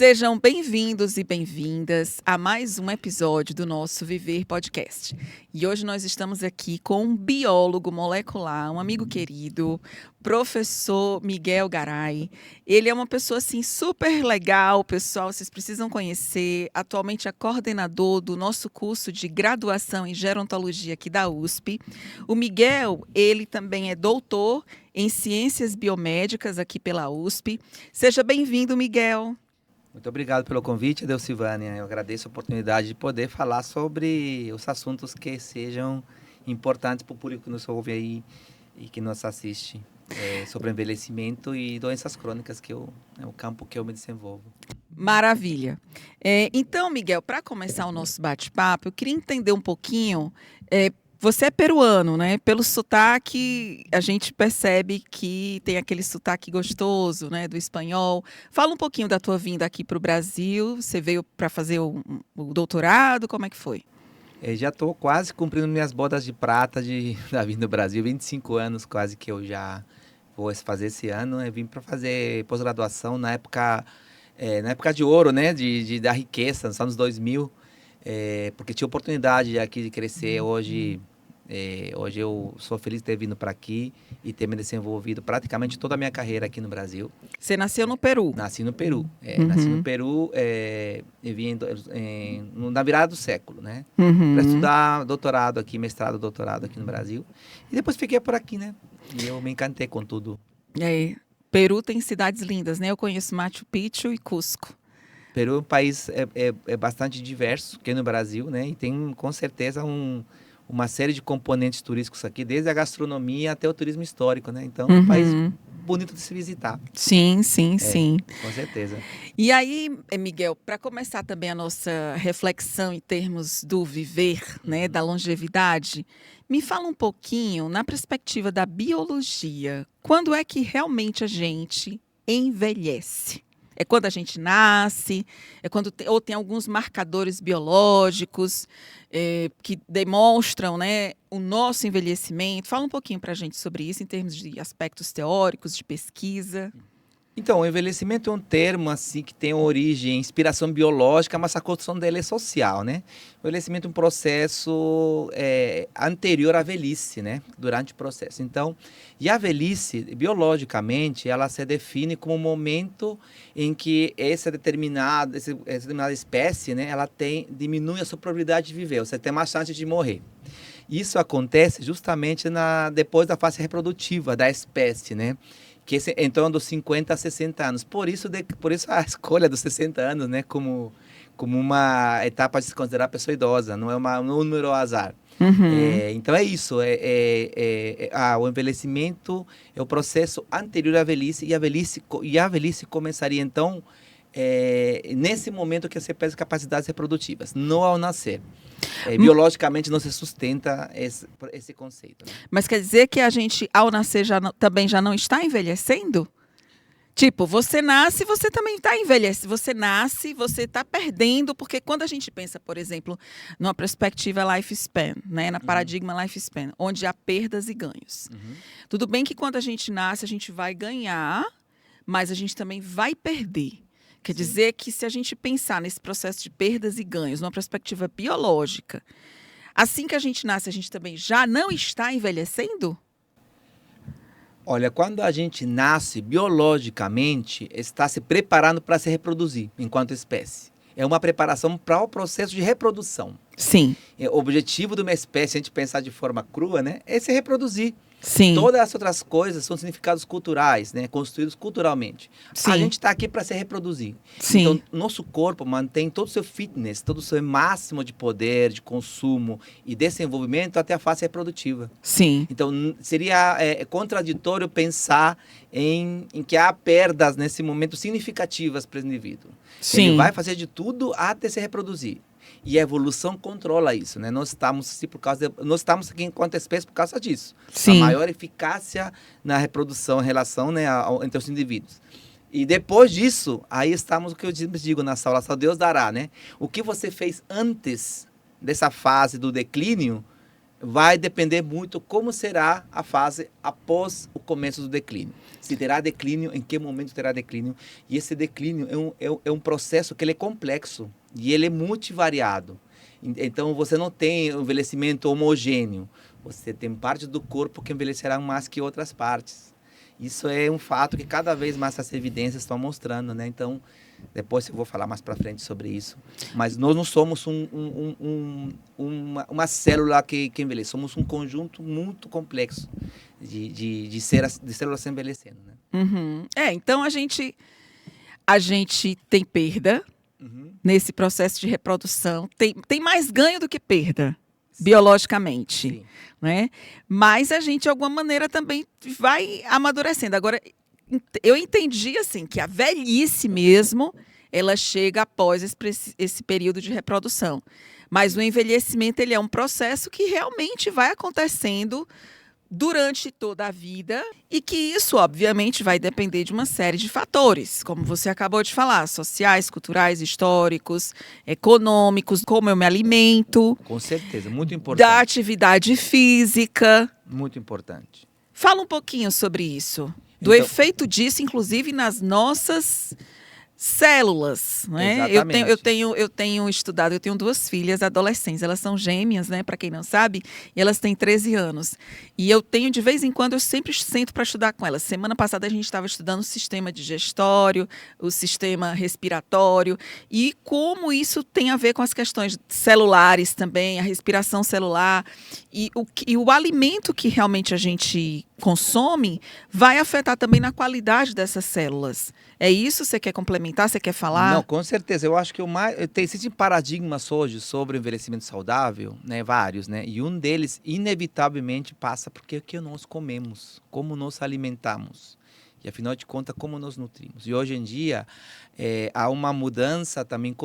Sejam bem-vindos e bem-vindas a mais um episódio do nosso Viver Podcast. E hoje nós estamos aqui com um biólogo molecular, um amigo querido, professor Miguel Garay. Ele é uma pessoa assim super legal, pessoal, vocês precisam conhecer. Atualmente é coordenador do nosso curso de graduação em gerontologia aqui da USP. O Miguel, ele também é doutor em ciências biomédicas aqui pela USP. Seja bem-vindo, Miguel. Muito obrigado pelo convite, Delcivânia. Eu agradeço a oportunidade de poder falar sobre os assuntos que sejam importantes para o público que nos ouve aí e que nos assiste, sobre envelhecimento e doenças crônicas, que é o campo que eu me desenvolvo. Maravilha. Então, Miguel, para começar o nosso bate-papo, eu queria entender um pouquinho. Você é peruano, né? Pelo sotaque, a gente percebe que tem aquele sotaque gostoso, né? Do espanhol. Fala um pouquinho da tua vinda aqui para o Brasil. Você veio para fazer o doutorado? Como é que foi? Já estou quase cumprindo minhas bodas de prata da vinda do Brasil. 25 anos quase que eu já vou fazer esse ano. Eu vim para fazer pós-graduação na época de ouro, né? Da riqueza, nos anos 2000. Porque tinha oportunidade aqui de crescer. Hoje eu sou feliz de ter vindo para aqui e ter me desenvolvido praticamente toda a minha carreira aqui no Brasil. Você nasceu no Peru? Nasci no Peru. Nasci no Peru e vim na virada do século, né? Para estudar doutorado aqui, mestrado, doutorado aqui no Brasil. E depois fiquei por aqui, né? E eu me encantei com tudo. Peru tem cidades lindas, né? Eu conheço Machu Picchu e Cusco. Peru é um país bastante diverso aqui no Brasil, né? E tem com certeza uma série de componentes turísticos aqui, desde a gastronomia até o turismo histórico, né? Então, é um país bonito de se visitar. Sim, sim, sim. Com certeza. E aí, Miguel, para começar também a nossa reflexão em termos do viver, né, da longevidade, me fala um pouquinho, na perspectiva da biologia, quando é que realmente a gente envelhece? É quando a gente nasce, ou tem alguns marcadores biológicos que demonstram, né, o nosso envelhecimento. Fala um pouquinho para a gente sobre isso em termos de aspectos teóricos, de pesquisa. Então, o envelhecimento é um termo assim, que tem origem, inspiração biológica, mas a construção dele é social, né? O envelhecimento é um processo anterior à velhice, né? Durante o processo. Então, e a velhice, biologicamente, ela se define como um momento em que essa determinada espécie, né? Ela diminui a sua probabilidade de viver, você tem mais chance de morrer. Isso acontece justamente depois da fase reprodutiva da espécie, né? Que em torno dos 50 a 60 anos. Por isso a escolha dos 60 anos, né, como uma etapa de se considerar pessoa idosa, não é um número ao azar. Então é isso, o envelhecimento é o processo anterior à velhice, e a velhice começaria então nesse momento que você perde capacidades reprodutivas, não ao nascer. Biologicamente não se sustenta esse conceito, né? Mas quer dizer que a gente, ao nascer, também já não está envelhecendo? Tipo, você nasce, você também está envelhecendo. Você nasce, você está perdendo, porque quando a gente pensa, por exemplo, numa perspectiva lifespan, né, na paradigma lifespan, onde há perdas e ganhos. Tudo bem que quando a gente nasce, a gente vai ganhar, mas a gente também vai perder. Quer dizer que se a gente pensar nesse processo de perdas e ganhos, numa perspectiva biológica, assim que a gente nasce, a gente também já não está envelhecendo? Olha, quando a gente nasce, biologicamente, está se preparando para se reproduzir enquanto espécie. É uma preparação para o processo de reprodução. Sim. O objetivo de uma espécie, a gente pensar de forma crua, né, é se reproduzir. Sim. Todas as outras coisas são significados culturais, né, construídos culturalmente. Sim. A gente está aqui para se reproduzir. Sim. Então, nosso corpo mantém todo o seu fitness, todo o seu máximo de poder, de consumo e desenvolvimento até a fase reprodutiva. Sim. Então, seria contraditório pensar em que há perdas nesse momento significativas para o indivíduo. Sim. Ele vai fazer de tudo até se reproduzir. E a evolução controla isso, né? Nós estamos aqui enquanto espécie por causa disso. Sim. A maior eficácia na reprodução em relação, né, entre os indivíduos. E depois disso, aí estamos o que eu digo na aula, só Deus dará, né? O que você fez antes dessa fase do declínio vai depender muito como será a fase após o começo do declínio. Se terá declínio, em que momento terá declínio. E esse declínio é um processo que ele é complexo e ele é multivariado. Então, você não tem um envelhecimento homogêneo. Você tem partes do corpo que envelhecerão mais que outras partes. Isso é um fato que cada vez mais as evidências estão mostrando, né? Então, depois eu vou falar mais para frente sobre isso. Mas nós não somos uma célula que envelhece. Somos um conjunto muito complexo de células envelhecendo, né? Uhum. Então a gente tem perda nesse processo de reprodução. Tem mais ganho do que perda, biologicamente. Sim. Né? Mas a gente, de alguma maneira, também vai amadurecendo. Agora, eu entendi assim que a velhice mesmo, ela chega após esse período de reprodução. Mas o envelhecimento, ele é um processo que realmente vai acontecendo durante toda a vida e que isso, obviamente, vai depender de uma série de fatores, como você acabou de falar, sociais, culturais, históricos, econômicos, como eu me alimento. Com certeza, muito importante. Da atividade física. Muito importante. Fala um pouquinho sobre isso, do efeito disso, inclusive, nas nossas células, né? Exatamente. Eu tenho estudado, eu tenho 2 filhas adolescentes, elas são gêmeas, né? Para quem não sabe, e elas têm 13 anos. E eu tenho, de vez em quando, eu sempre sento para estudar com elas. Semana passada a gente estava estudando o sistema digestório, o sistema respiratório e como isso tem a ver com as questões celulares também, a respiração celular e o alimento que realmente a gente consome vai afetar também na qualidade dessas células. É isso? Você quer complementar? Você quer falar? Não, com certeza. Eu acho que existem paradigmas hoje sobre o envelhecimento saudável, né? Vários, né? E um deles, inevitavelmente, passa porque o que nós comemos, como nos alimentamos. E, afinal de contas, como nos nutrimos. E, hoje em dia, há uma mudança também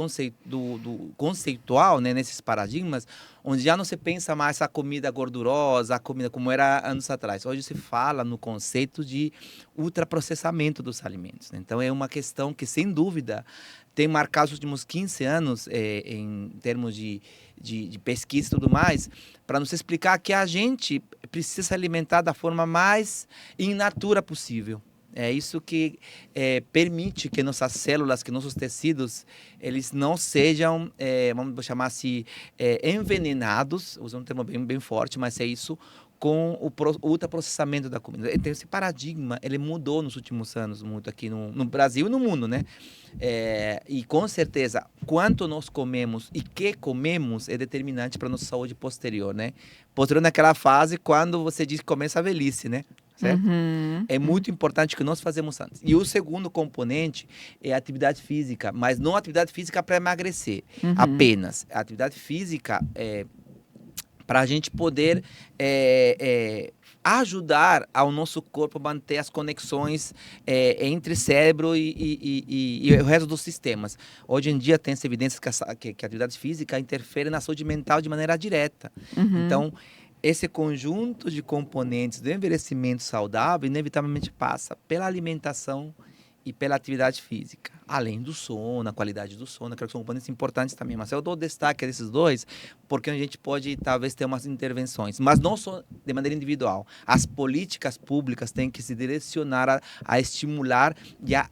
conceitual, né, nesses paradigmas, onde já não se pensa mais a comida gordurosa, a comida como era anos atrás. Hoje se fala no conceito de ultraprocessamento dos alimentos, né? Então, é uma questão que, sem dúvida, tem marcado os últimos 15 anos, em termos de pesquisa e tudo mais, para nos explicar que a gente precisa se alimentar da forma mais in natura possível. É isso que permite que nossas células, que nossos tecidos, eles não sejam, vamos chamar assim, envenenados, usando um termo bem forte, mas é isso, com o ultraprocessamento da comida. Então, esse paradigma, ele mudou nos últimos anos muito aqui no Brasil e no mundo, né? E, com certeza, quanto nós comemos e que comemos é determinante para a nossa saúde posterior, né? Posterior naquela fase, quando você diz que começa a velhice, né? Certo? É muito importante que nós fazemos antes. E o segundo componente é a atividade física, mas não a atividade física para emagrecer, apenas. A atividade física para a gente poder ajudar ao nosso corpo a manter as conexões entre cérebro e o resto dos sistemas. Hoje em dia tem-se evidências que a atividade física interfere na saúde mental de maneira direta. Então, esse conjunto de componentes do envelhecimento saudável inevitavelmente passa pela alimentação e pela atividade física, além do sono, a qualidade do sono, que são componentes importantes também. Mas eu dou destaque a esses dois, porque a gente pode, talvez, ter umas intervenções, mas não só de maneira individual. As políticas públicas têm que se direcionar a estimular e a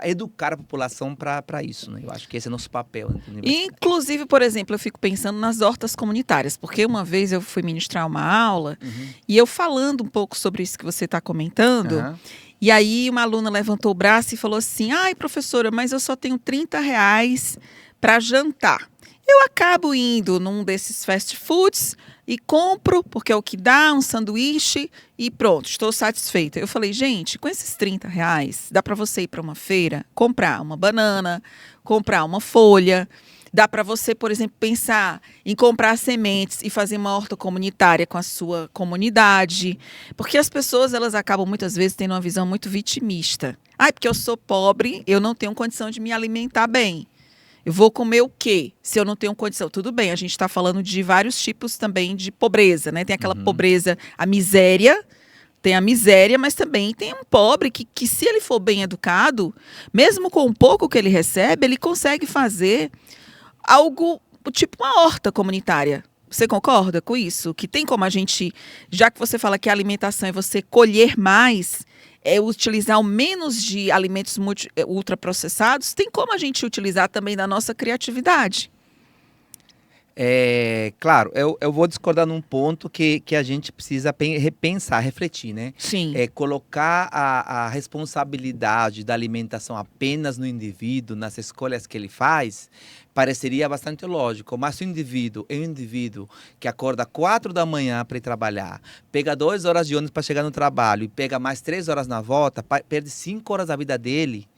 educar a população para isso, né? Eu acho que esse é o nosso papel. Inclusive, por exemplo, eu fico pensando nas hortas comunitárias, porque uma vez eu fui ministrar uma aula e eu falando um pouco sobre isso que você está comentando, e aí uma aluna levantou o braço e falou assim: ai, professora, mas eu só tenho R$30 para jantar. Eu acabo indo num desses fast foods e compro, porque é o que dá, um sanduíche e pronto, estou satisfeita. Eu falei, gente, com esses R$30, dá para você ir para uma feira, comprar uma banana, comprar uma folha. Dá para você, por exemplo, pensar em comprar sementes e fazer uma horta comunitária com a sua comunidade. Porque as pessoas, elas acabam muitas vezes tendo uma visão muito vitimista. Ah, porque eu sou pobre, eu não tenho condição de me alimentar bem. Eu vou comer o quê se eu não tenho condição? Tudo bem, a gente está falando de vários tipos também de pobreza, né? Tem aquela pobreza, a miséria, tem a miséria, mas também tem um pobre que se ele for bem educado, mesmo com o pouco que ele recebe, ele consegue fazer algo tipo uma horta comunitária. Você concorda com isso? Que tem como a gente, já que você fala que a alimentação é você colher mais, é utilizar o menos de alimentos ultraprocessados, tem como a gente utilizar também da nossa criatividade? Claro, eu vou discordar num ponto que a gente precisa repensar, refletir, né? Sim. Colocar a responsabilidade da alimentação apenas no indivíduo, nas escolhas que ele faz, pareceria bastante lógico. Mas se o indivíduo é um indivíduo que acorda 4 da manhã para ir trabalhar, pega 2 horas de ônibus para chegar no trabalho e pega mais 3 horas na volta, perde 5 horas da vida dele,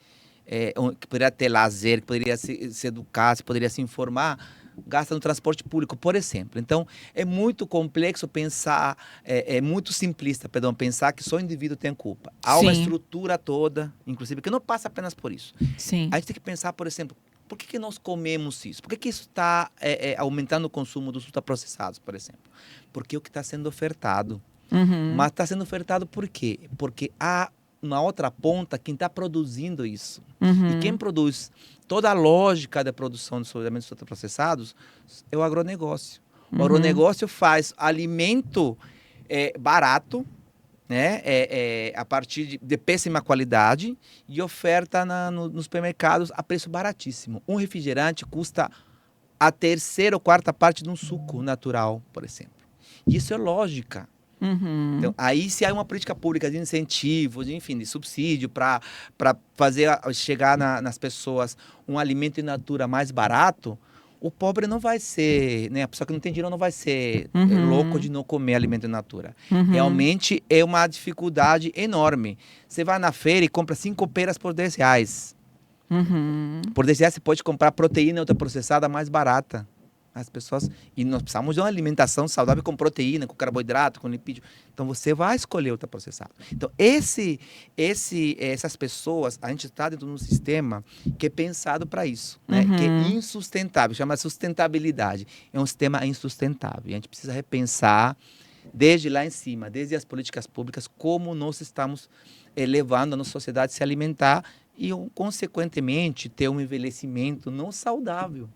que poderia ter lazer, que poderia se educar, se poderia se informar, gasta no transporte público, por exemplo. Então, é muito complexo pensar, é muito simplista, perdão, pensar que só o indivíduo tem culpa. Há uma Sim. estrutura toda, inclusive, que não passa apenas por isso. Sim. A gente tem que pensar, por exemplo, por que nós comemos isso? Por que isso está aumentando o consumo dos ultraprocessados, por exemplo? Porque é o que está sendo ofertado. Uhum. Mas está sendo ofertado por quê? Porque há uma outra ponta quem está produzindo isso. Uhum. E quem produz toda a lógica da produção de alimentos ultraprocessados é o agronegócio. O agronegócio faz alimento barato, né? A partir de péssima qualidade e oferta nos supermercados a preço baratíssimo. Um refrigerante custa a terceira ou quarta parte de um suco natural, por exemplo. E isso é lógica. Uhum. Então, aí se há uma política pública de incentivo, de subsídio para fazer chegar nas pessoas um alimento in natura mais barato, o pobre não vai ser, né? A pessoa que não tem dinheiro não vai ser louco de não comer alimento in natura. Realmente é uma dificuldade enorme. Você vai na feira e compra 5 peras por R$10. Por R$10 você pode comprar proteína ultraprocessada mais barata. As pessoas, e nós precisamos de uma alimentação saudável com proteína, com carboidrato, com lipídio. Então você vai escolher ultraprocessado. Então essas pessoas, a gente está dentro de um sistema que é pensado para isso, né? Que é insustentável, chama sustentabilidade. É um sistema insustentável. E a gente precisa repensar desde lá em cima, desde as políticas públicas, como nós estamos levando a nossa sociedade a se alimentar e, consequentemente, ter um envelhecimento não saudável.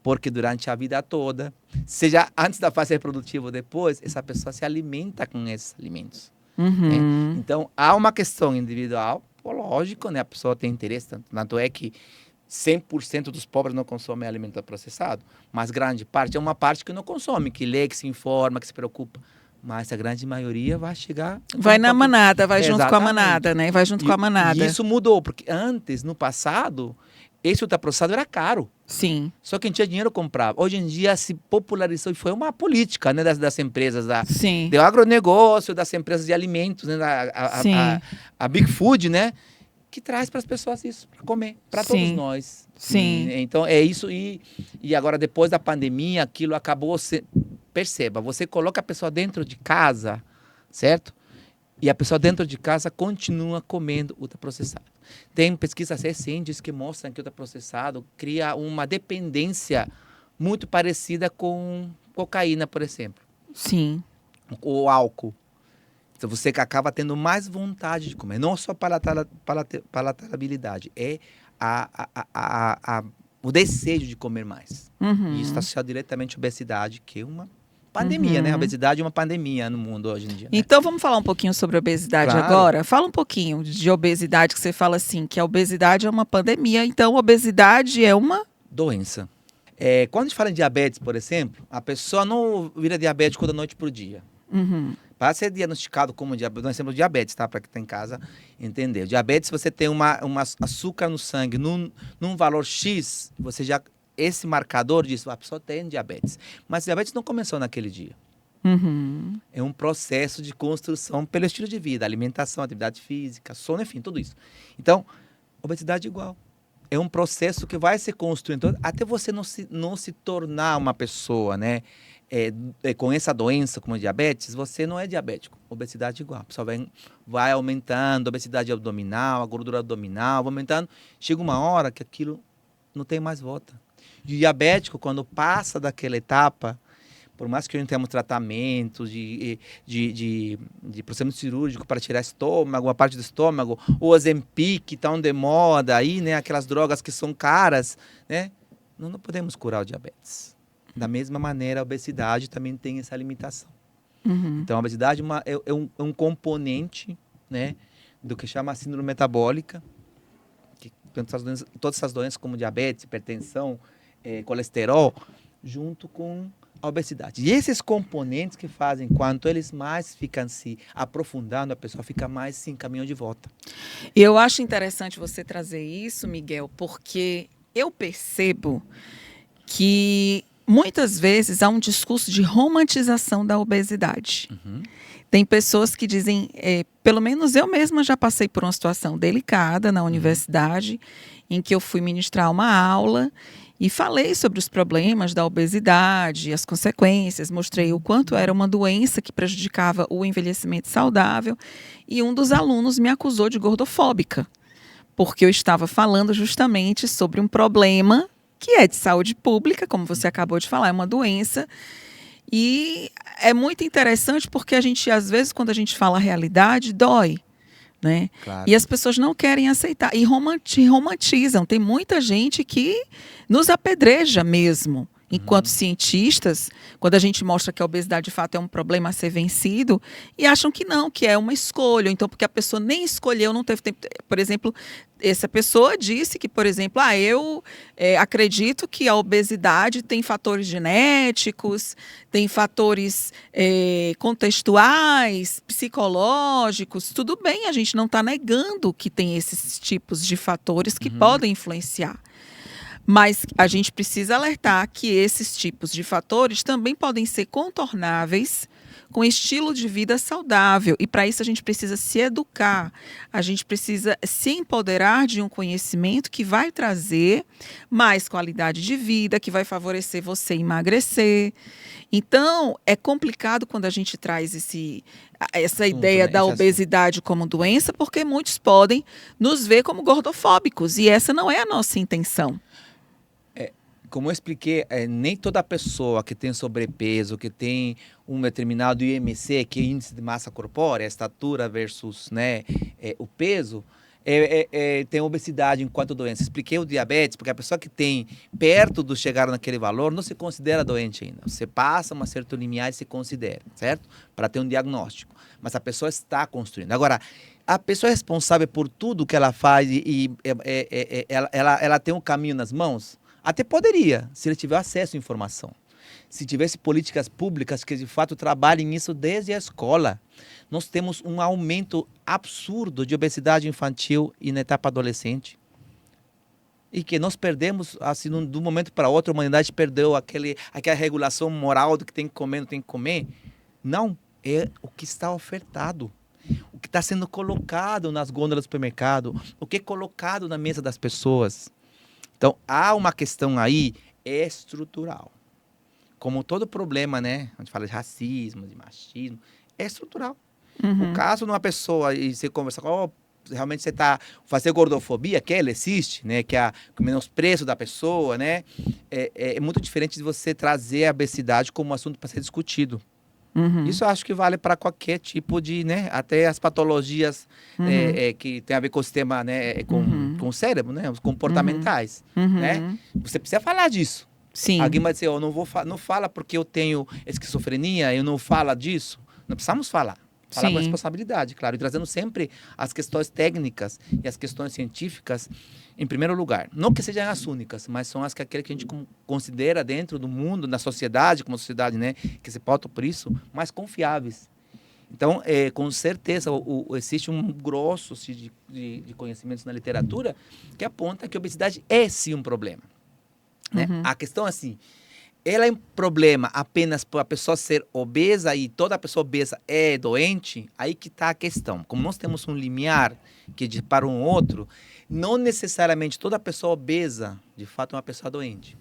Porque durante a vida toda, seja antes da fase reprodutiva ou depois, essa pessoa se alimenta com esses alimentos. Né? Então, há uma questão individual, lógico, né? A pessoa tem interesse, tanto é que 100% dos pobres não consomem alimento processado, mas grande parte é uma parte que não consome, que lê, que se informa, que se preocupa. Mas a grande maioria vai chegar... Vai na manada, vai junto com a Exatamente. manada, né? Vai junto com a manada. E isso mudou, porque antes, no passado, esse ultraprocessado era caro. Sim. Só quem tinha dinheiro comprava. Hoje em dia se popularizou e foi uma política, né, das empresas, do agronegócio, das empresas de alimentos, né, a Big Food, né, que traz para as pessoas isso, para comer, para todos nós. Sim. Então é isso. E agora, depois da pandemia, aquilo acabou... Perceba, você coloca a pessoa dentro de casa, certo? E a pessoa dentro de casa continua comendo ultraprocessado. Tem pesquisas recentes que mostram que o ultraprocessado cria uma dependência muito parecida com cocaína, por exemplo. Sim. Ou álcool. Então você acaba tendo mais vontade de comer. Não só palatabilidade, é o desejo de comer mais. E isso está associado diretamente à obesidade, que é uma pandemia, né? A obesidade é uma pandemia no mundo hoje em dia. Né? Então, vamos falar um pouquinho sobre obesidade agora? Fala um pouquinho de obesidade, que você fala assim, que a obesidade é uma pandemia. Então, obesidade é uma... doença. Quando a gente fala em diabetes, por exemplo, a pessoa não vira diabético da noite para o dia. Para ser diagnosticado como diabetes, nós temos diabetes, tá? Para quem está em casa entender. O diabetes, se você tem uma açúcar no sangue num valor X, você já... Esse marcador diz, a pessoa tem diabetes. Mas diabetes não começou naquele dia. É um processo de construção pelo estilo de vida, alimentação, atividade física, sono, enfim, tudo isso. Então, obesidade é igual. É um processo que vai se construindo até você não se tornar uma pessoa, né? Com essa doença, como a diabetes, você não é diabético. Obesidade é igual. A pessoa vai aumentando, a obesidade abdominal, a gordura abdominal, vai aumentando. Chega uma hora que aquilo não tem mais volta. E o diabético, quando passa daquela etapa, por mais que a gente tenha tratamento de procedimento cirúrgico para tirar estômago, uma parte do estômago, o Ozempic, tão de moda aí, né? Aquelas drogas que são caras, né? Não podemos curar o diabetes. Da mesma maneira, a obesidade também tem essa limitação. Uhum. Então, a obesidade é um componente, né, do que chama síndrome metabólica, que todas essas doenças como diabetes, hipertensão, colesterol, junto com a obesidade. E esses componentes que fazem, quanto eles mais ficam se aprofundando, a pessoa fica mais em caminho de volta. E eu acho interessante você trazer isso, Miguel, porque eu percebo que muitas vezes há um discurso de romantização da obesidade. Uhum. Tem pessoas que dizem, pelo menos eu mesma já passei por uma situação delicada na universidade, em que eu fui ministrar uma aula e falei sobre os problemas da obesidade, as consequências, mostrei o quanto era uma doença que prejudicava o envelhecimento saudável, e um dos alunos me acusou de gordofóbica, porque eu estava falando justamente sobre um problema que é de saúde pública, como você acabou de falar, é uma doença. E é muito interessante porque a gente, às vezes, quando a gente fala a realidade, dói, né? Claro. E as pessoas não querem aceitar e romantizam. Tem muita gente que nos apedreja mesmo. Enquanto cientistas, quando a gente mostra que a obesidade de fato é um problema a ser vencido, e acham que não, que é uma escolha. Então, porque a pessoa nem escolheu, não teve tempo. Por exemplo, essa pessoa disse que, por exemplo, eu acredito que a obesidade tem fatores genéticos, tem fatores contextuais, psicológicos. Tudo bem, a gente não está negando que tem esses tipos de fatores que podem influenciar. Mas a gente precisa alertar que esses tipos de fatores também podem ser contornáveis com estilo de vida saudável. E para isso a gente precisa se educar, a gente precisa se empoderar de um conhecimento que vai trazer mais qualidade de vida, que vai favorecer você emagrecer. Então, é complicado quando a gente traz essa ideia da obesidade como doença, porque muitos podem nos ver como gordofóbicos. E essa não é a nossa intenção. Como eu expliquei, nem toda pessoa que tem sobrepeso, que tem um determinado IMC, que é índice de massa corpórea, a estatura versus, né, o peso, tem obesidade enquanto doença. Expliquei o diabetes, porque a pessoa que tem perto do chegar naquele valor não se considera doente ainda. Você passa uma certa limiar e se considera, certo? Para ter um diagnóstico. Mas a pessoa está construindo. Agora, a pessoa é responsável por tudo que ela faz e ela tem um caminho nas mãos. Até poderia, se ele tiver acesso à informação. Se tivesse políticas públicas que, de fato, trabalhem nisso desde a escola. Nós temos um aumento absurdo de obesidade infantil e na etapa adolescente. E que nós perdemos, assim, de um momento para outro, a humanidade perdeu aquela regulação moral do que tem que comer, não tem que comer. Não, é o que está ofertado. O que está sendo colocado nas gôndolas do supermercado. O que é colocado na mesa das pessoas. Então, há uma questão aí estrutural. Como todo problema, né? A gente fala de racismo, de machismo, é estrutural. O caso de uma pessoa e você conversa com realmente você está fazendo gordofobia, que ela existe, né? Que é o menosprezo da pessoa, né? É muito diferente de você trazer a obesidade como um assunto para ser discutido. Isso eu acho que vale para qualquer tipo de, né? Até as patologias que tem a ver com o sistema, né? Com o cérebro, né? Os comportamentais, né? Você precisa falar disso. Sim. Alguém vai dizer, não fala porque eu tenho esquizofrenia, eu não falo disso. Não precisamos falar. Falar com responsabilidade, claro. E trazendo sempre as questões técnicas e as questões científicas em primeiro lugar. Não que sejam as únicas, mas são as que aquele que a gente considera dentro do mundo, na sociedade, como sociedade, né, que se pauta por isso, mais confiáveis. Então, com certeza, existe um grosso de conhecimentos na literatura que aponta que a obesidade é sim um problema. Né? A questão é assim, ela é um problema apenas por a pessoa ser obesa e toda pessoa obesa é doente, aí que está a questão. Como nós temos um limiar que para um outro, não necessariamente toda pessoa obesa, de fato, é uma pessoa doente.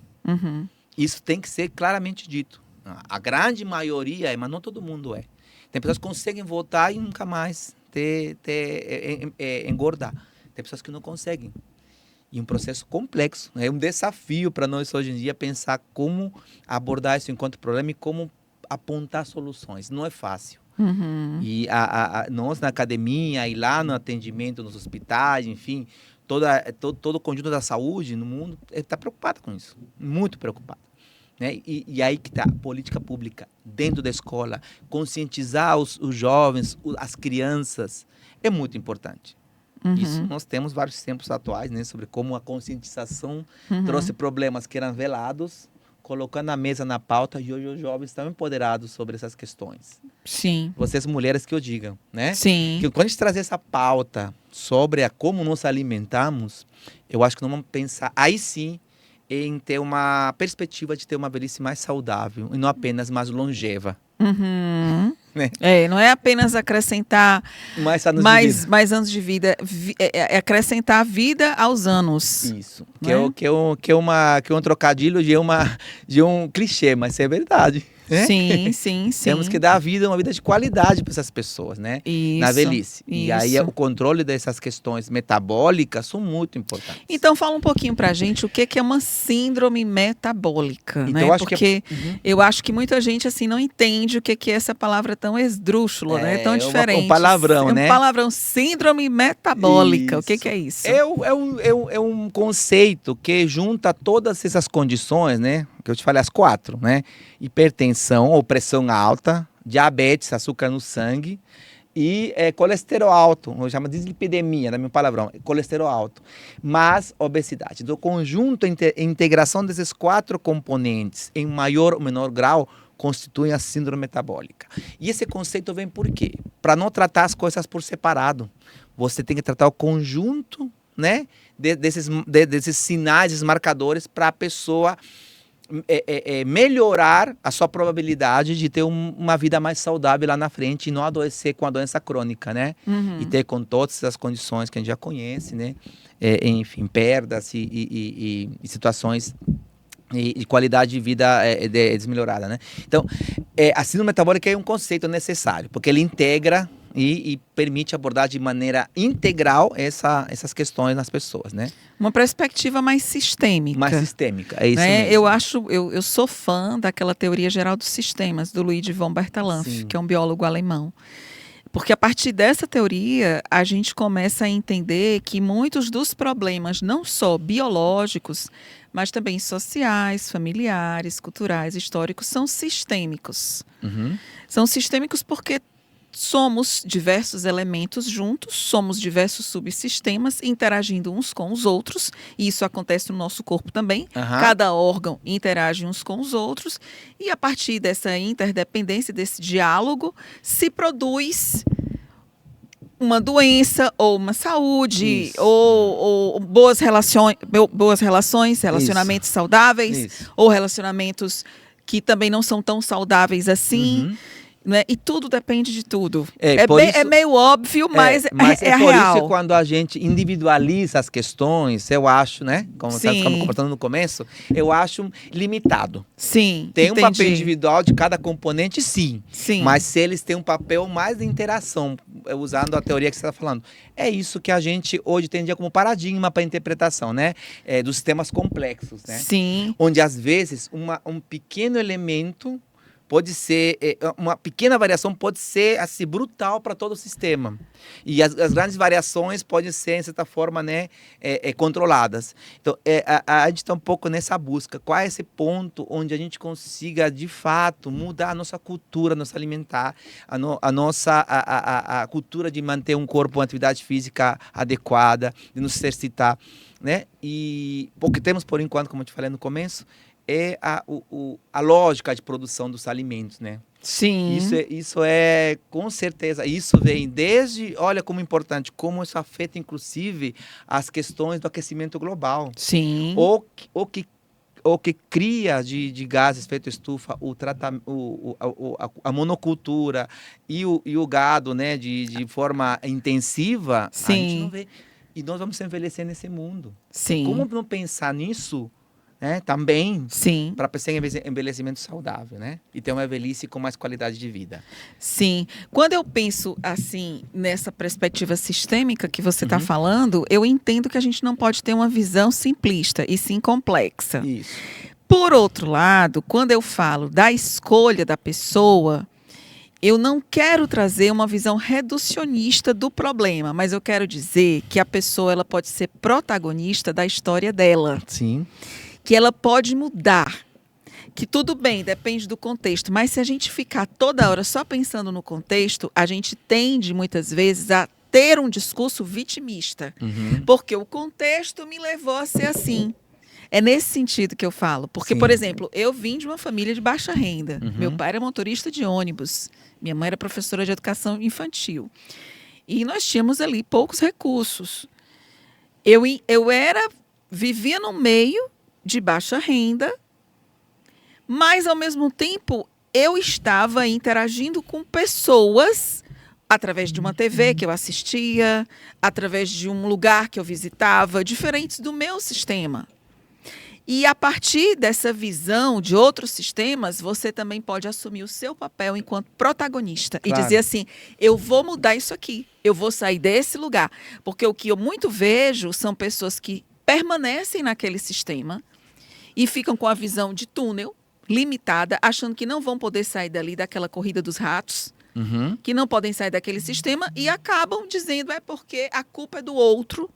Isso tem que ser claramente dito. A grande maioria é, mas não todo mundo é. Tem pessoas que conseguem voltar e nunca mais engordar. Tem pessoas que não conseguem. E um processo complexo. É um desafio para nós hoje em dia pensar como abordar isso enquanto problema e como apontar soluções. Não é fácil. E nós na academia e lá no atendimento nos hospitais, enfim, todo o conjunto da saúde no mundo está preocupado com isso. Muito preocupado. né? E aí que está a política pública dentro da escola, conscientizar os jovens, as crianças, é muito importante. Isso nós temos vários exemplos atuais, né, sobre como a conscientização trouxe problemas que eram velados, colocando a mesa na pauta, e hoje os jovens estão empoderados sobre essas questões. Sim. Vocês mulheres que eu digam, né? Sim. Que quando a gente trazer essa pauta sobre como nos alimentamos, eu acho que nós vamos pensar, aí sim, em ter uma perspectiva de ter uma velhice mais saudável e não apenas mais longeva. Né? Não é apenas acrescentar Mais anos de vida. mais anos de vida, é acrescentar vida aos anos. Isso. Né? Que é um trocadilho de um clichê, mas é verdade. Né? Sim. Temos que dar uma vida de qualidade para essas pessoas, né? Isso, na velhice. E aí isso. o controle dessas questões metabólicas são muito importantes. Então fala um pouquinho pra gente o que é uma síndrome metabólica, Então, né? eu acho Porque que eu acho que muita gente assim não entende o que é essa palavra tão esdrúxula, né? Tão diferente. Um palavrão, né? É um palavrão, síndrome metabólica. Isso. O que é isso? É um conceito que junta todas essas condições, né? Que eu te falei, as 4, né? Hipertensão ou pressão alta, diabetes, açúcar no sangue e colesterol alto, eu chamo de dislipidemia, no meu palavrão, colesterol alto, mas obesidade. Do conjunto, a integração desses 4 componentes em maior ou menor grau constituem a síndrome metabólica. E esse conceito vem por quê? Para não tratar as coisas por separado. Você tem que tratar o conjunto, né, desses sinais, desses marcadores para a pessoa melhorar a sua probabilidade de ter uma vida mais saudável lá na frente e não adoecer com a doença crônica, né? E ter com todas as condições que a gente já conhece, né? Enfim, perdas e situações de qualidade de vida desmelhorada, né? Então, a síndrome metabólica é um conceito necessário, porque ele integra e permite abordar de maneira integral essas questões nas pessoas, né? Uma perspectiva mais sistêmica. Mais sistêmica, é isso né? mesmo. Eu sou fã daquela teoria geral dos sistemas, do Luigi von Bertalanffy, Sim. que é um biólogo alemão. Porque a partir dessa teoria, a gente começa a entender que muitos dos problemas, não só biológicos, mas também sociais, familiares, culturais, históricos, são sistêmicos. São sistêmicos porque somos diversos elementos juntos, somos diversos subsistemas interagindo uns com os outros, e isso acontece no nosso corpo também. Cada órgão interage uns com os outros, e a partir dessa interdependência, desse diálogo, se produz uma doença ou uma saúde, ou boas relações, relacionamentos saudáveis, ou relacionamentos que também não são tão saudáveis assim. Né? E tudo depende de tudo. É meio óbvio, mas é por real. Isso, quando a gente individualiza as questões, eu acho, né? Como estamos comportando no começo, eu acho limitado. Sim, tem um papel individual de cada componente, sim. Mas se eles têm um papel mais de interação, usando a teoria que você está falando, é isso que a gente hoje tem como paradigma para interpretação, né? Dos sistemas complexos, né? Sim. Onde, às vezes, um pequeno elemento pode ser, uma pequena variação pode ser assim, brutal para todo o sistema. E as grandes variações podem ser, de certa forma, né, controladas. Então, a gente está um pouco nessa busca. Qual é esse ponto onde a gente consiga, de fato, mudar a nossa cultura, nossa alimentar, a nossa cultura de manter um corpo, uma atividade física adequada, de nos exercitar, né? E porque temos, por enquanto, como eu te falei no começo, a lógica de produção dos alimentos, né? Sim. Isso é, com certeza, isso vem desde, olha como importante, como isso afeta, inclusive, as questões do aquecimento global. Sim. Ou que cria de gases efeito estufa, a monocultura e o gado, né, de forma intensiva, a gente não vê. E nós vamos envelhecer nesse mundo. Sim. Como não pensar nisso, né, também, para pensar em envelhecimento saudável, né? E ter uma velhice com mais qualidade de vida. Sim. Quando eu penso assim, nessa perspectiva sistêmica que você está falando, eu entendo que a gente não pode ter uma visão simplista e sim complexa. Isso. Por outro lado, quando eu falo da escolha da pessoa, eu não quero trazer uma visão reducionista do problema, mas eu quero dizer que a pessoa ela pode ser protagonista da história dela. Sim. Que ela pode mudar, que tudo bem, depende do contexto, mas se a gente ficar toda hora só pensando no contexto, a gente tende, muitas vezes, a ter um discurso vitimista. Porque o contexto me levou a ser assim. É nesse sentido que eu falo. Porque, Sim. por exemplo, eu vim de uma família de baixa renda. Meu pai era motorista de ônibus. Minha mãe era professora de educação infantil. E nós tínhamos ali poucos recursos. Vivia no meio de baixa renda, mas, ao mesmo tempo, eu estava interagindo com pessoas através de uma TV que eu assistia, através de um lugar que eu visitava, diferentes do meu sistema. E a partir dessa visão de outros sistemas, você também pode assumir o seu papel enquanto protagonista e dizer assim, eu vou mudar isso aqui, eu vou sair desse lugar. Porque o que eu muito vejo são pessoas que permanecem naquele sistema e ficam com a visão de túnel, limitada, achando que não vão poder sair dali daquela corrida dos ratos, que não podem sair daquele sistema e acabam dizendo porque a culpa é do outro.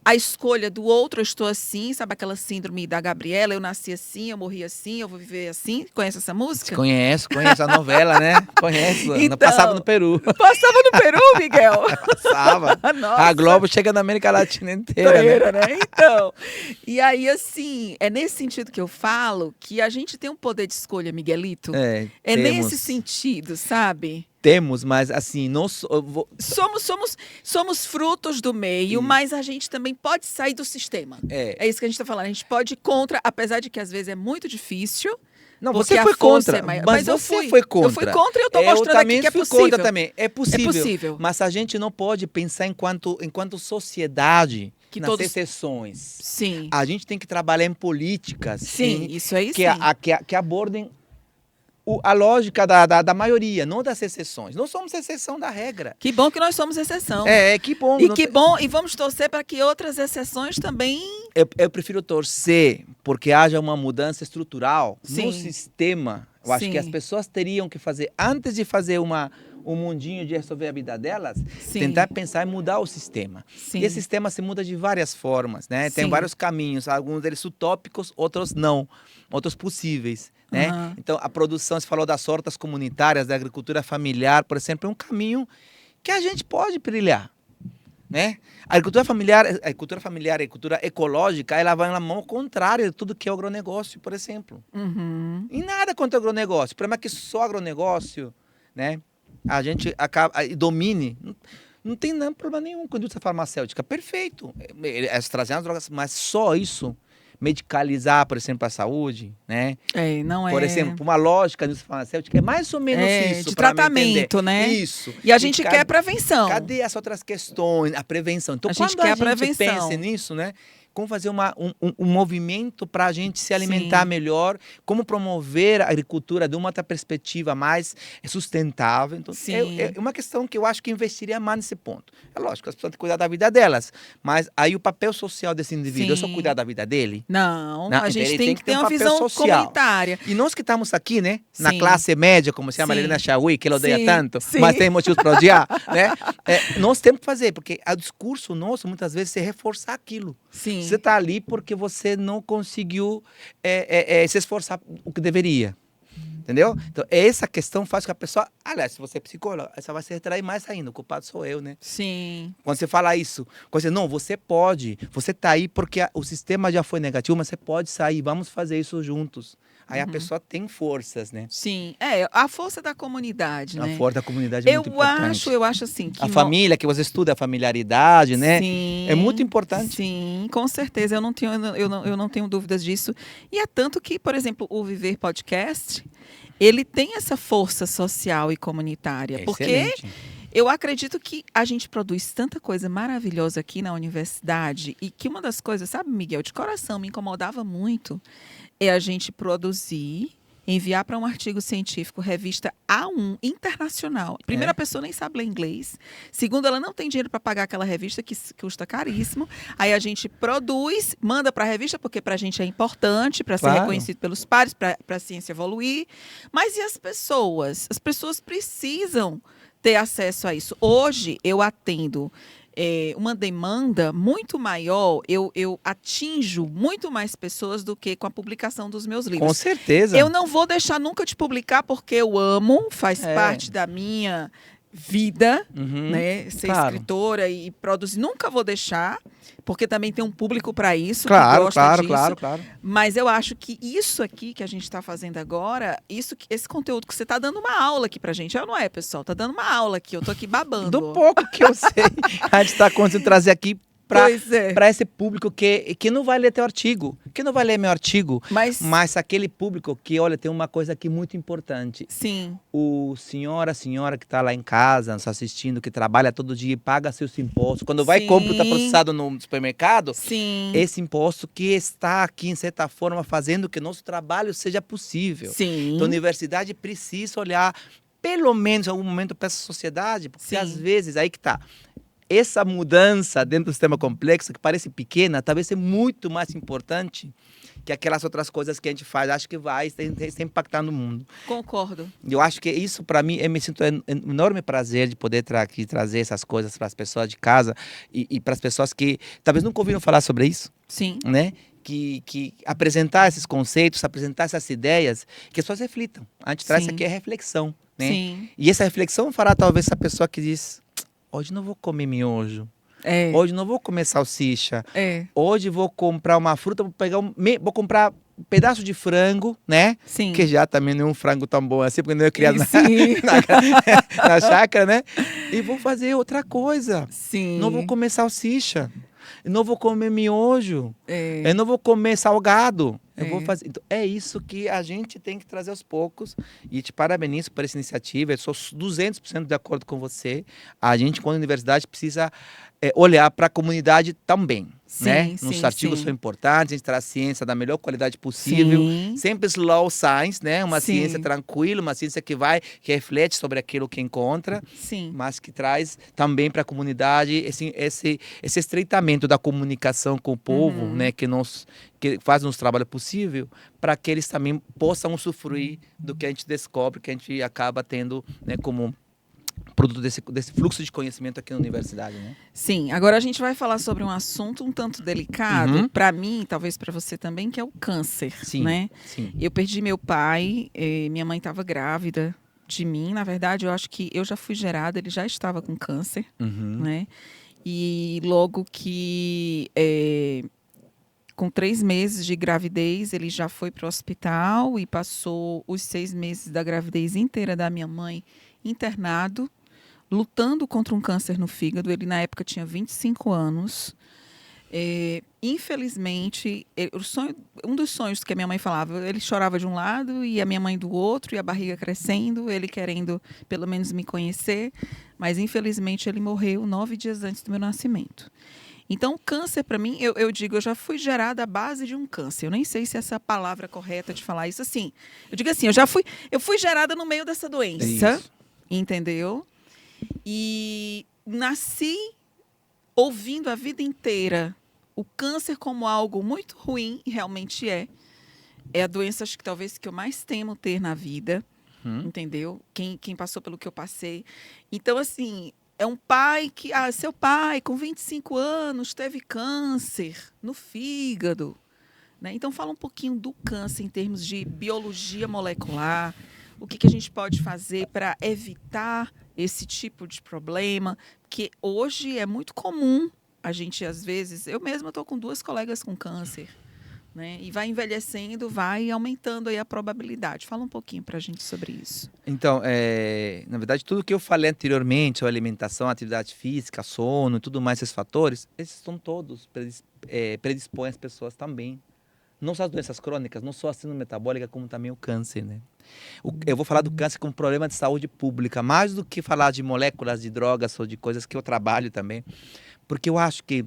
A escolha do outro, eu estou assim, sabe aquela síndrome da Gabriela, eu nasci assim, eu morri assim, eu vou viver assim. Conhece essa música? Conheço a novela, né? Conheço. Então, passava no Peru. Passava no Peru, Miguel? Passava. Nossa. A Globo chega na América Latina inteira, né? Então, e aí assim, é nesse sentido que eu falo que a gente tem um poder de escolha, Miguelito. É nesse sentido, sabe? Temos, mas assim, somos frutos do meio, mas a gente também pode sair do sistema. É isso que a gente está falando. A gente pode ir contra, apesar de que às vezes é muito difícil. Não, você foi contra. Mas você foi contra. Eu fui contra e eu estou mostrando aqui que é possível. Contra também. É possível. Mas a gente não pode pensar enquanto sociedade que nas exceções. Sim. A gente tem que trabalhar em políticas. Sim, isso aí que abordem a lógica da maioria, não das exceções. Nós somos exceção da regra. Que bom que nós somos exceção. Que bom. E vamos torcer para que outras exceções também... Eu prefiro torcer porque haja uma mudança estrutural no sistema. Eu acho que as pessoas teriam que fazer, antes de fazer um mundinho de resolver a vida delas, tentar pensar em mudar o sistema. E esse sistema se muda de várias formas, né? Tem vários caminhos, alguns deles utópicos, outros não, outros possíveis. Né? Então, a produção, você falou das hortas comunitárias, da agricultura familiar, por exemplo, é um caminho que a gente pode trilhar. Né? A agricultura familiar, a agricultura ecológica, ela vai na mão contrária de tudo que é o agronegócio, por exemplo. E nada contra o agronegócio. O problema é que só agronegócio, né? A gente acaba domine. Não tem problema nenhum com a indústria farmacêutica. Perfeito. Elas trazem as drogas, mas só isso. Medicalizar, por exemplo, a saúde, né? Por exemplo, uma lógica da indústria farmacêutica é mais ou menos isso. De tratamento, né? Isso. E a gente quer prevenção. Cadê as outras questões? A prevenção. Então, quando a gente pensa nisso, né? Como fazer um movimento para a gente se alimentar melhor, como promover a agricultura de uma outra perspectiva mais sustentável. Então, é uma questão que eu acho que investiria mais nesse ponto. É lógico, as pessoas têm que cuidar da vida delas, mas aí o papel social desse indivíduo é só cuidar da vida dele? Não, a gente tem que ter uma visão comunitária. E nós que estamos aqui, né, na classe média, como se chama a Helena Chauí, que ela odeia tanto, mas tem motivos para odiar, né? Nós temos que fazer, porque o discurso nosso, muitas vezes, é reforçar aquilo. Você está ali porque você não conseguiu se esforçar o que deveria. Entendeu? Então, essa questão faz com que a pessoa... Aliás, se você é psicóloga, você vai se retrair mais ainda. O culpado sou eu, né? Sim. Quando você fala isso, quando você, não, você pode. Você está aí porque o sistema já foi negativo, mas você pode sair. Vamos fazer isso juntos. Aí a pessoa tem forças, né? Sim. A força da comunidade, né? A força da comunidade é muito importante. Eu acho assim... que família, que você estuda a familiaridade, né? Sim. É muito importante. Sim, com certeza. Eu não tenho dúvidas disso. E é tanto que, por exemplo, o Viver Podcast, ele tem essa força social e comunitária. Porque eu acredito que a gente produz tanta coisa maravilhosa aqui na universidade e que uma das coisas, sabe, Miguel, de coração, me incomodava muito é a gente produzir, enviar para um artigo científico, revista A1, internacional. Primeira, a pessoa nem sabe ler inglês. Segundo, ela não tem dinheiro para pagar aquela revista, que custa caríssimo. Aí a gente produz, manda para a revista, porque para a gente é importante, para ser reconhecido pelos pares, para a ciência evoluir. Mas e as pessoas? As pessoas precisam ter acesso a isso. Hoje, eu atendo uma demanda muito maior, eu atinjo muito mais pessoas do que com a publicação dos meus livros. Com certeza. Eu não vou deixar nunca de publicar porque eu amo, faz É. parte da minha vida, Uhum, né? Ser claro. escritora e produzir. Nunca vou deixar, porque também tem um público para isso, que Claro, gosta claro, disso. claro. Mas eu acho que isso aqui que a gente está fazendo agora, esse conteúdo que você está dando uma aula aqui pra gente, não é, pessoal? Tá dando uma aula aqui, eu tô aqui babando. Do pouco que eu sei, a gente está conseguindo trazer aqui Pois é. para esse público que não vai ler teu artigo, que não vai ler meu artigo, Mas aquele público que, olha, tem uma coisa aqui muito importante. sim, A senhora que está lá em casa, nos assistindo, que trabalha todo dia e paga seus impostos, quando vai e Sim. compra o ultraprocessado no supermercado, sim, esse imposto que está aqui, em certa forma, fazendo que nosso trabalho seja possível. sim. Então, a universidade precisa olhar, pelo menos em algum momento, para essa sociedade, porque Sim. às vezes, aí que tá, essa mudança dentro do sistema complexo, que parece pequena, talvez seja muito mais importante que aquelas outras coisas que a gente faz. Acho que vai se impactar no mundo. Concordo. Eu acho que isso, para mim, eu me sinto um enorme prazer de poder aqui trazer essas coisas para as pessoas de casa e para as pessoas que talvez nunca ouviram falar sobre isso, Sim. né? Que apresentar esses conceitos, apresentar essas ideias, que as pessoas reflitam. A gente traz Sim. isso aqui é reflexão, né? Sim. E essa reflexão fará talvez essa pessoa que diz: hoje não vou comer miojo, hoje não vou comer salsicha, hoje vou comprar uma fruta, vou comprar um pedaço de frango, né? Sim. Que já também não é um frango tão bom assim, porque não é criado Sim. na chácara, né? E vou fazer outra coisa. Sim. Não vou comer salsicha. Eu não vou comer miojo. É. Eu não vou comer salgado. Eu É. vou fazer. Então, é isso que a gente tem que trazer aos poucos. E te parabenizo por essa iniciativa. Eu sou 200% de acordo com você. A gente, como universidade, precisa olhar para a comunidade também. Sim, né? sim, Nos artigos sim. são importantes, a gente traz ciência da melhor qualidade possível. Sim. Sempre slow science, né? Uma Sim. ciência tranquila, uma ciência que reflete sobre aquilo que encontra, Sim. mas que traz também para a comunidade esse estreitamento da comunicação com o povo, né? Que faz nosso trabalho possível, para que eles também possam usufruir do que a gente descobre, que a gente acaba tendo, né, como produto desse fluxo de conhecimento aqui na universidade, né? Sim, agora a gente vai falar sobre um assunto um tanto delicado, para mim, talvez para você também, que é o câncer, Sim, né? sim. Eu perdi meu pai, minha mãe estava grávida de mim, na verdade, eu acho que eu já fui gerada, ele já estava com câncer, né? E logo que, com 3 meses de gravidez, ele já foi para o hospital e passou os 6 meses da gravidez inteira da minha mãe internado, lutando contra um câncer no fígado. Ele, na época, tinha 25 anos. Infelizmente, um dos sonhos que a minha mãe falava, ele chorava de um lado e a minha mãe do outro, e a barriga crescendo, ele querendo, pelo menos, me conhecer. Mas, infelizmente, ele morreu 9 dias antes do meu nascimento. Então, o câncer, para mim, eu digo, eu já fui gerada à base de um câncer. Eu nem sei se essa palavra é correta de falar isso assim. Eu digo assim, eu fui gerada no meio dessa doença. Isso. Entendeu? E nasci ouvindo a vida inteira o câncer como algo muito ruim, e realmente é. É a doença, acho que talvez, que eu mais temo ter na vida. Entendeu? Quem passou pelo que eu passei. Então, assim, é um pai que... seu pai, com 25 anos, teve câncer no fígado. Né? Então, fala um pouquinho do câncer em termos de biologia molecular. O que a gente pode fazer para evitar esse tipo de problema? Porque hoje é muito comum a gente, às vezes... Eu mesma estou com 2 colegas com câncer. Né? E vai envelhecendo, vai aumentando aí a probabilidade. Fala um pouquinho para a gente sobre isso. Então, na verdade, tudo que eu falei anteriormente, a alimentação, a atividade física, sono e tudo mais, esses fatores, esses são todos predispõem as pessoas também. Não só as doenças crônicas, não só a síndrome metabólica, como também o câncer, né? Eu vou falar do câncer como problema de saúde pública, mais do que falar de moléculas, de drogas ou de coisas que eu trabalho também. Porque eu acho que,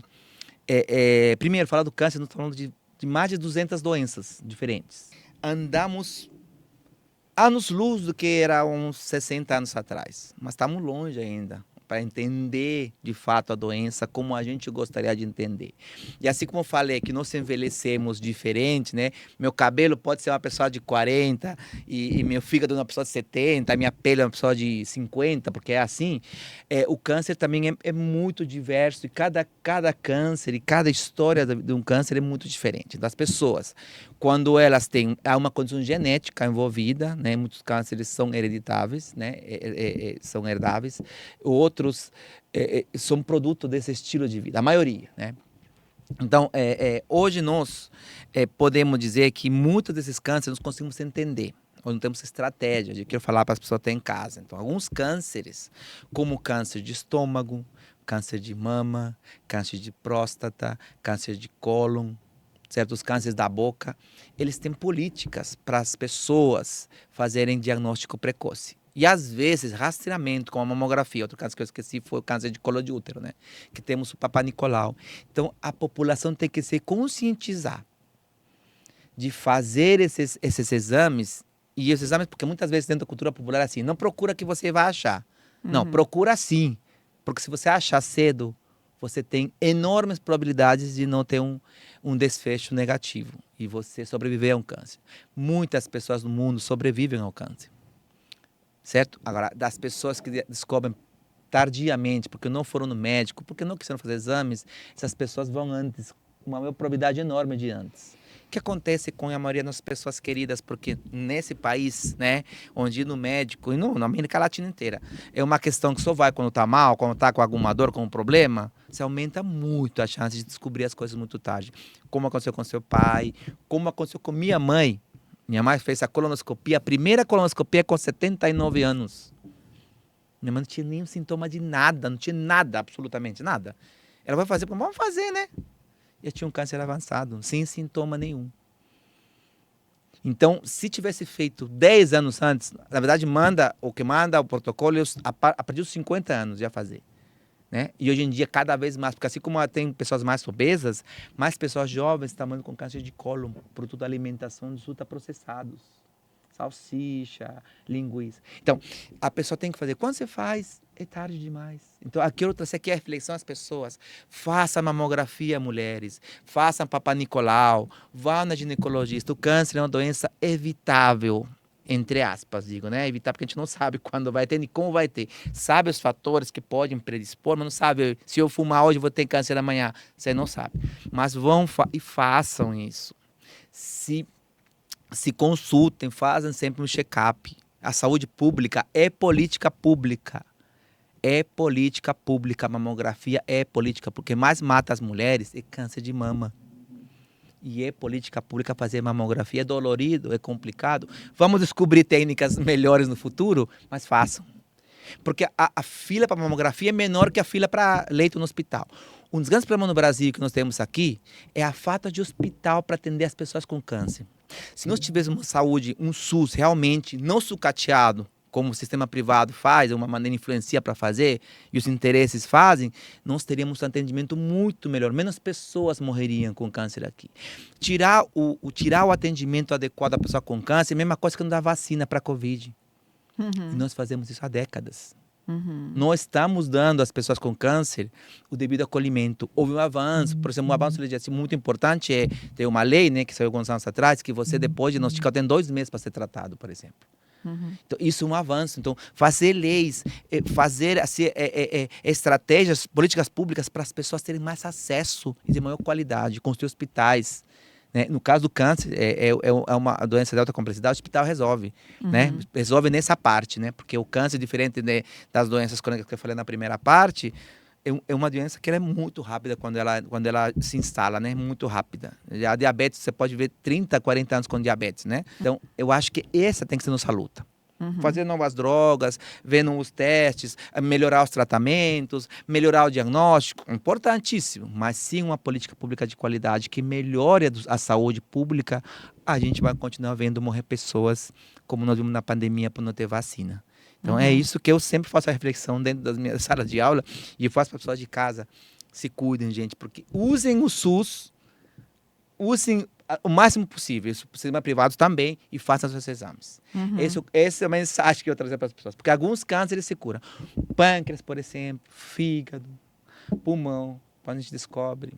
primeiro, falar do câncer, nós estamos falando de mais de 200 doenças diferentes. Andamos anos-luz do que era uns 60 anos atrás, mas estamos longe ainda. para entender de fato a doença como a gente gostaria de entender. E assim como eu falei que nós envelhecemos diferente, né? Meu cabelo pode ser uma pessoa de 40 e meu fígado é uma pessoa de 70, minha pele é uma pessoa de 50, porque é assim. O câncer também é muito diverso e cada câncer e cada história de um câncer é muito diferente das pessoas. Quando elas têm uma condição genética envolvida, né? Muitos cânceres são hereditáveis, né? São herdáveis. Outros são produto desse estilo de vida, a maioria, né? Então, hoje nós podemos dizer que muitos desses cânceres nós conseguimos entender. Nós não temos estratégia de que eu falar para as pessoas terem em casa. Então, alguns cânceres, como câncer de estômago, câncer de mama, câncer de próstata, câncer de cólon, certos cânceres da boca, eles têm políticas para as pessoas fazerem diagnóstico precoce. E às vezes, rastreamento com a mamografia. Outro caso que eu esqueci foi o câncer de colo de útero, né? Que temos o Papa Nicolau. Então, a população tem que se conscientizar de fazer esses exames. E esses exames, porque muitas vezes dentro da cultura popular é assim, não procura que você vai achar. Não, procura sim. Porque se você achar cedo, você tem enormes probabilidades de não ter um desfecho negativo e você sobreviver a um câncer. Muitas pessoas no mundo sobrevivem ao câncer. Certo? Agora, das pessoas que descobrem tardiamente, porque não foram no médico, porque não quiseram fazer exames, essas pessoas vão antes, com uma probabilidade enorme de antes. O que acontece com a maioria das pessoas queridas? Porque nesse país, né, onde ir no médico, e na América Latina inteira, é uma questão que só vai quando está mal, quando está com alguma dor, com um problema, você aumenta muito a chance de descobrir as coisas muito tarde. Como aconteceu com seu pai, como aconteceu com minha mãe. Minha mãe fez a colonoscopia, a primeira colonoscopia com 79 anos. Minha mãe não tinha nenhum sintoma de nada, não tinha nada, absolutamente nada. Ela vai fazer, vamos fazer, né? E eu tinha um câncer avançado, sem sintoma nenhum. Então, se tivesse feito 10 anos antes, na verdade, o que manda o protocolo a partir dos 50 anos já fazer. Né? E hoje em dia, cada vez mais, porque assim como tem pessoas mais obesas, mais pessoas jovens estão morrendo com câncer de cólon, produto da alimentação dos ultraprocessados. Salsicha, linguiça. Então, a pessoa tem que fazer. Quando você faz, é tarde demais. Então, aqui eu trouxe aqui a reflexão às pessoas. Faça mamografia, mulheres. Façam Papa Nicolau. Vá na ginecologista. O câncer é uma doença evitável. Entre aspas, digo, né? Evitar porque a gente não sabe quando vai ter nem como vai ter. Sabe os fatores que podem predispor, mas não sabe se eu fumar hoje vou ter câncer amanhã. Você não sabe. Mas vão e façam isso. Se consultem, fazem sempre um check-up. A saúde pública é política pública. É política pública. A mamografia é política, porque mais mata as mulheres é câncer de mama. E é política pública fazer mamografia, é dolorido, é complicado. Vamos descobrir técnicas melhores no futuro, mas façam. Porque a fila para mamografia é menor que a fila para leito no hospital. Um dos grandes problemas no Brasil que nós temos aqui é a falta de hospital para atender as pessoas com câncer. Se nós tivéssemos saúde, um SUS realmente não sucateado, como o sistema privado faz, uma maneira influencia para fazer, e os interesses fazem, nós teríamos um atendimento muito melhor. Menos pessoas morreriam com câncer aqui. Tirar o atendimento adequado à pessoa com câncer é a mesma coisa que não dar vacina para a Covid. E nós fazemos isso há décadas. Nós estamos dando às pessoas com câncer o devido acolhimento. Houve um avanço, por exemplo, um avanço legislativo muito importante é ter uma lei, né, que saiu alguns anos atrás, que você depois de diagnosticar tem 2 meses para ser tratado, por exemplo. Então, isso é um avanço. Então, fazer leis, fazer assim, estratégias, políticas públicas para as pessoas terem mais acesso e de maior qualidade, construir hospitais. Né? No caso do câncer, é uma doença de alta complexidade, o hospital resolve. Né? Resolve nessa parte, né? Porque o câncer, diferente das doenças crônicas que eu falei na primeira parte, é uma doença que ela é muito rápida quando ela se instala, né? Muito rápida. A diabetes, você pode ver 30, 40 anos com diabetes, né? Então, eu acho que essa tem que ser nossa luta. Fazer novas drogas, ver novos testes, melhorar os tratamentos, melhorar o diagnóstico, importantíssimo. Mas sim uma política pública de qualidade que melhore a saúde pública, a gente vai continuar vendo morrer pessoas, como nós vimos na pandemia, por não ter vacina. Então, é isso que eu sempre faço a reflexão dentro das minhas salas de aula e eu faço para as pessoas de casa. Se cuidem, gente, porque usem o SUS, usem o máximo possível, isso sistema privado também, e façam seus exames. Essa é a mensagem que eu trazer para as pessoas, porque alguns cânceres se curam. Pâncreas, por exemplo, fígado, pulmão, quando a gente descobre,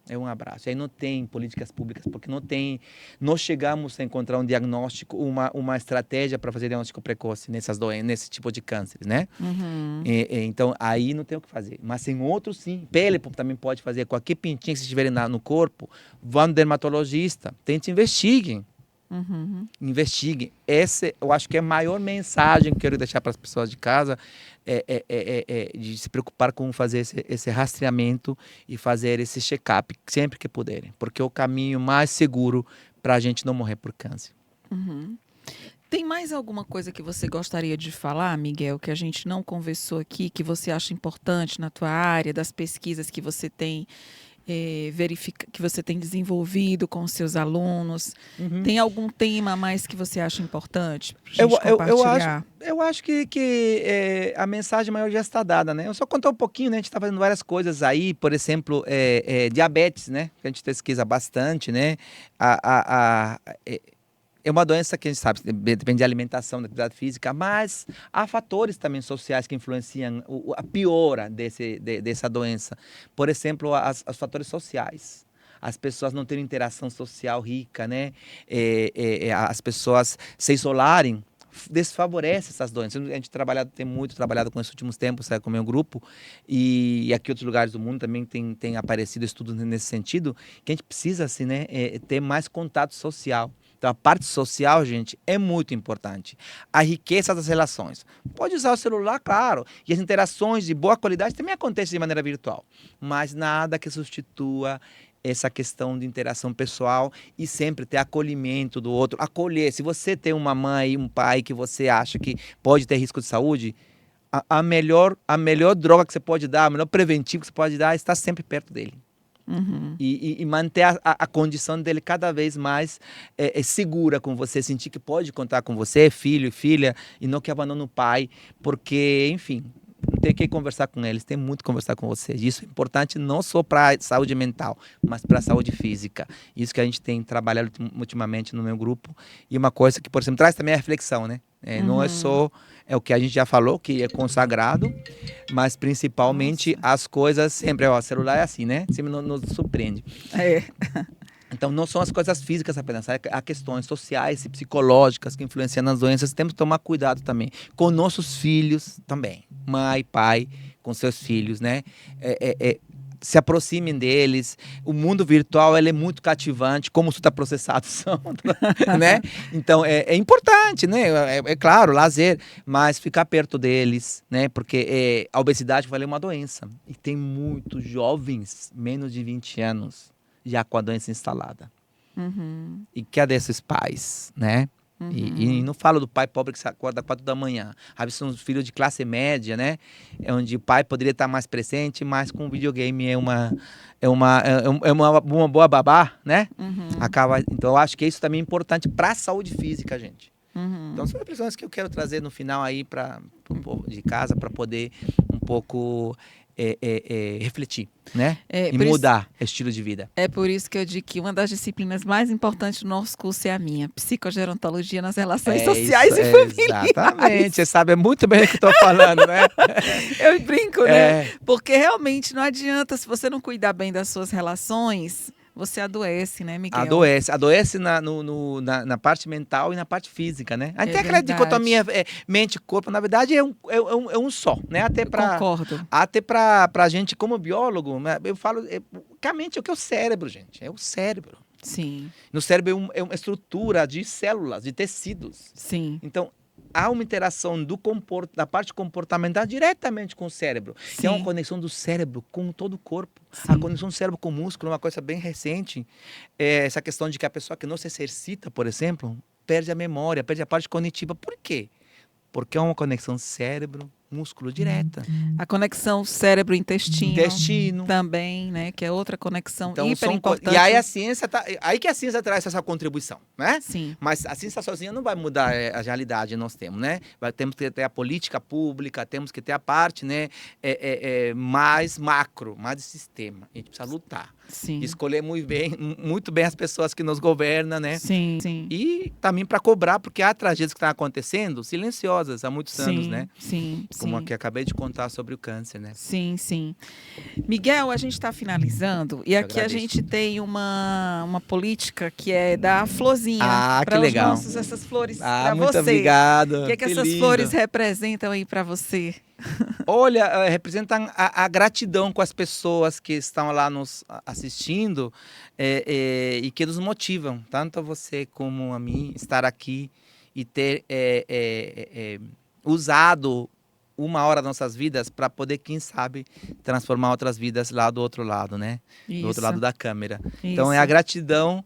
é um abraço. Aí não tem políticas públicas, porque não chegamos a encontrar um diagnóstico, uma estratégia para fazer diagnóstico precoce nessas doenças, nesse tipo de cânceres, né? Então, aí não tem o que fazer. Mas em outros, sim. Pele também pode fazer. Qualquer pintinha que vocês tiverem no corpo, vão no dermatologista, tente investiguem. Investiguem. Essa, eu acho que é a maior mensagem que eu quero deixar para as pessoas de casa, de se preocupar com fazer esse rastreamento e fazer esse check-up sempre que puderem, porque é o caminho mais seguro para a gente não morrer por câncer. Tem mais alguma coisa que você gostaria de falar, Miguel, que a gente não conversou aqui, que você acha importante na tua área, das pesquisas que você tem que você tem desenvolvido com os seus alunos? Tem algum tema a mais que você acha importante pra gente compartilhar? Eu acho que a mensagem maior já está dada, né? Eu só contar um pouquinho, né? A gente está fazendo várias coisas aí, por exemplo, diabetes, né? Que a gente pesquisa bastante, né? É uma doença que a gente sabe, depende da alimentação, da atividade física, mas há fatores também sociais que influenciam a piora dessa doença. Por exemplo, os fatores sociais. As pessoas não terem interação social rica, né? As pessoas se isolarem, desfavorece essas doenças. A gente tem muito trabalhado com esses últimos tempos, com o meu grupo, e aqui em outros lugares do mundo também tem aparecido estudos nesse sentido, que a gente precisa assim, né, ter mais contato social. Então, a parte social, gente, é muito importante. A riqueza das relações. Pode usar o celular, claro. E as interações de boa qualidade também acontecem de maneira virtual. Mas nada que substitua essa questão de interação pessoal e sempre ter acolhimento do outro. Acolher. Se você tem uma mãe e um pai que você acha que pode ter risco de saúde, a melhor droga que você pode dar, o melhor preventivo que você pode dar é estar sempre perto dele. E manter a condição dele cada vez mais segura com você, sentir que pode contar com você, filho e filha, e não que abandone o pai, porque, enfim, tem que conversar com eles, tem muito que conversar com vocês. Isso é importante não só para a saúde mental, mas para a saúde física. Isso que a gente tem trabalhado ultimamente no meu grupo. E uma coisa que, por exemplo, traz também a reflexão, né? Não é só o que a gente já falou, que é consagrado, mas principalmente as coisas sempre. O celular é assim, né? Sempre nos surpreende. Então, não são as coisas físicas apenas, há questões sociais e psicológicas que influenciam nas doenças. Temos que tomar cuidado também com nossos filhos também. Mãe, pai, com seus filhos, né? Se aproximem deles. O mundo virtual ele é muito cativante, como os ultraprocessados são, né? Então, é importante, né? É claro, lazer, mas ficar perto deles, né? Porque a obesidade, é uma doença. E tem muitos jovens, menos de 20 anos, já com a doença instalada. E cadê esses pais, né? E não falo do pai pobre que se acorda às 4 da manhã. Às vezes são os filhos de classe média, né? Onde o pai poderia estar mais presente, mas com o videogame é uma boa babá, né? Então eu acho que isso também é importante para a saúde física, gente. Então são reflexões que eu quero trazer no final aí para o povo de casa, para poder um pouco refletir, né? E mudar o estilo de vida. É por isso que eu digo que uma das disciplinas mais importantes do nosso curso é a minha, psicogerontologia nas relações sociais e familiares. Exatamente, você sabe muito bem o que eu estou falando, né? Eu brinco, né? Porque realmente não adianta, se você não cuidar bem das suas relações, você adoece, né, Miguel? Adoece na parte mental e na parte física, né? Até aquela dicotomia mente e corpo, na verdade, é um só, né? Concordo. Até pra gente, como biólogo, eu falo, que a mente é o que é o cérebro, gente. É o cérebro. Sim. No cérebro é uma estrutura de células, de tecidos. Sim. Então, há uma interação da parte comportamental diretamente com o cérebro. Sim. Que é uma conexão do cérebro com todo o corpo. Sim. A conexão do cérebro com o músculo é uma coisa bem recente. Essa questão de que a pessoa que não se exercita, por exemplo, perde a memória, perde a parte cognitiva. Por quê? Porque é uma conexão cérebro músculo direta. A conexão cérebro-intestino. Intestino. Também, né? Que é outra conexão Então, hiper importante. E aí a ciência aí que a ciência traz essa contribuição, né? Sim. Mas a ciência sozinha não vai mudar a realidade que nós temos, né? Temos que ter a política pública, temos que ter a parte, né, mais macro, mais de sistema. A gente precisa lutar. Sim. Escolher muito bem as pessoas que nos governam, né? Sim, sim. E também para cobrar, porque há tragédias que estão acontecendo silenciosas há muitos anos, né? Sim, Como sim. a que acabei de contar sobre o câncer, né? Sim, sim. Miguel, a gente está finalizando e aqui a gente tem uma política que é dar florzinha que legal. essas flores para muito você. obrigado. O que essas lindo. flores representam aí para você? Olha, representam a gratidão com as pessoas que estão lá nos assistindo e que nos motivam, tanto a você como a mim, estar aqui e ter usado uma hora das nossas vidas para poder, quem sabe, transformar outras vidas lá do outro lado, né? Isso. Do outro lado da câmera. Isso. Então, é a gratidão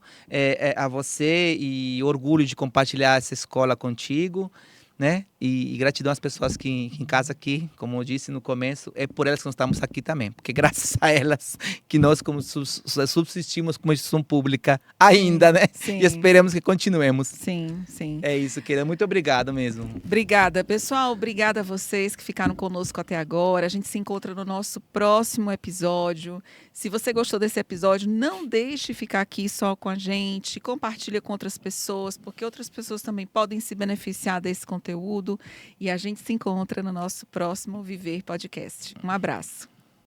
a você e orgulho de compartilhar essa escola contigo, né? E gratidão às pessoas que em casa aqui, como eu disse no começo, é por elas que nós estamos aqui também, porque graças a elas que nós como subsistimos como instituição pública ainda, né? Sim. E esperamos que continuemos. Sim, sim. É isso, querida. Muito obrigado mesmo. Obrigada, pessoal. Obrigada a vocês que ficaram conosco até agora. A gente se encontra no nosso próximo episódio. Se você gostou desse episódio, não deixe ficar aqui só com a gente. Compartilhe com outras pessoas, porque outras pessoas também podem se beneficiar desse conteúdo. E a gente se encontra no nosso próximo Viver Podcast. Um abraço.